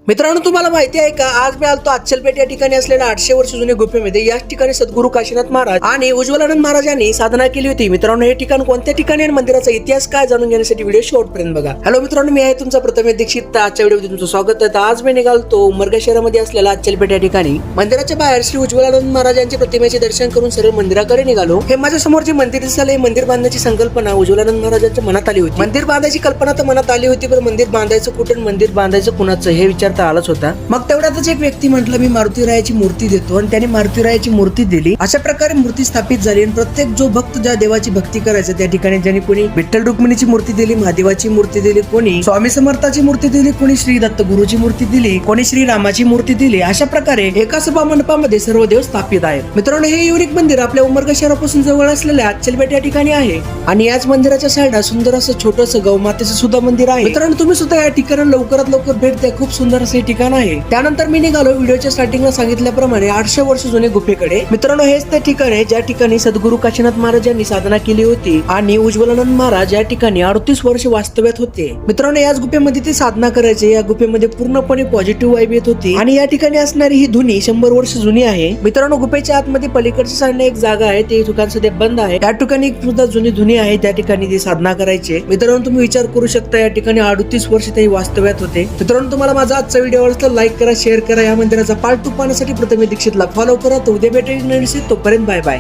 मित्रांनो, तुम्हाला माहिती आहे का, आज मी आलतो अचलपेठ या ठिकाणी असलेल्या 800 वर्ष जुन्या गुफेमध्ये. याच ठिकाणी सद्गुरू काशीनाथ महाराज आणि उज्ज्वलानंद महाराज यांनी साधना केली होती. मित्रांनो, हे ठिकाण कोणत्या ठिकाणी आणि मंदिराचा इतिहास काय जाणून घेण्यासाठी व्हिडिओ शेवटपर्यंत बघा. हॅलो मित्रांनो, मी आहे तुमचा प्रथमेश दीक्षित. आजच्या व्हिडिओमध्ये तुमचं स्वागत आहे. आज मी निघालतो उमरगा शहरामध्ये असलेल्या अचलपेठ या ठिकाणी. मंदिराच्या बाहेर श्री उज्ज्वलानंद महाराज यांच्या प्रतिमेचे दर्शन करून सरळ मंदिराकडे निघालो. हे माझ्या समोर जे मंदिर दिसले, मंदिर बांधण्याची संकल्पना उज्ज्वलानंद महाराजांच्या मनात आली होती. मंदिर बांधायची कल्पना तर मनात आली होती, पण मंदिर बांधायचं कुठे, मंदिर बांधायचं कुणाचं हे विचार तर आलाच होता. मग तेवढ्यातच एक व्यक्ती म्हटलं, मी मारुतीरायाची मूर्ती देतो, आणि त्याने मारुतीरायाची मूर्ती दिली. अशा प्रकारे मूर्ती स्थापित झाली आणि प्रत्येक जो भक्त ज्या देवाची भक्ती करायचं त्या ठिकाणी ज्यांनी कोणी विठ्ठल रुक्मिणीची मूर्ती दिली, महादेवाची मूर्ती दिली, कोणी स्वामी समर्थाची मूर्ती दिली, कोणी श्री दत्त गुरुची मूर्ती दिली, कोणी श्री रामाची मूर्ती दिली. अशा प्रकारे एका सभा मंडपामध्ये सर्व देव स्थापित आहेत. मित्रांनो, हे युनिक मंदिर आपल्या उमरगा शहरापासून जवळ असलेल्या अचलपेठ या ठिकाणी आहे. आणि याच मंदिराच्या साईडला सुंदर असं छोटंसं गौमातेचं सुद्धा मंदिर आहे. मित्रांनो, तुम्ही सुद्धा या ठिकाणी लवकरात लवकर भेट द्या. खूप सुंदर असं हे ठिकाण आहे. त्यानंतर मी निघालो व्हिडिओच्या स्टार्टिंगला सांगितल्याप्रमाणे 800 वर्ष जुने गुफेकडे. मित्रांनो, हेच ते ठिकाण आहे ज्या ठिकाणी सद्गुरू काशीनाथ महाराज यांनी साधना केली होती आणि उज्ज्वलानंद महाराज या ठिकाणी 38 वर्ष वास्तव्यात होते. मित्रांनो, याच गुफेमध्ये ते साधना करायचे. या गुफेमध्ये पूर्णपणे पॉझिटिव्ह वाईब येत होती आणि या ठिकाणी असणारी ही धुनी 100 वर्ष जुनी आहे. मित्रांनो, गुफेच्या आतमध्ये पलीकडच्या साईडने एक जागा आहे, ते ठिकाण सध्या बंद आहे. त्या ठिकाणी एक सुद्धा जुनी धुनी आहे, त्या ठिकाणी ते साधना करायचे. मित्रांनो, तुम्ही विचार करू शकता, या ठिकाणी 38 वर्ष ते वास्तव्यात होते. मित्रांनो, तुम्हाला माझा आजचा व्हिडिओ आवडला तर लाईक करा, शेअर करा. या मंदिराचा पार्ट 2 पाहण्यासाठी प्रथमेश दीक्षितला फॉलो करा. तर उद्या भेटेल. तोपर्यंत बाय बाय.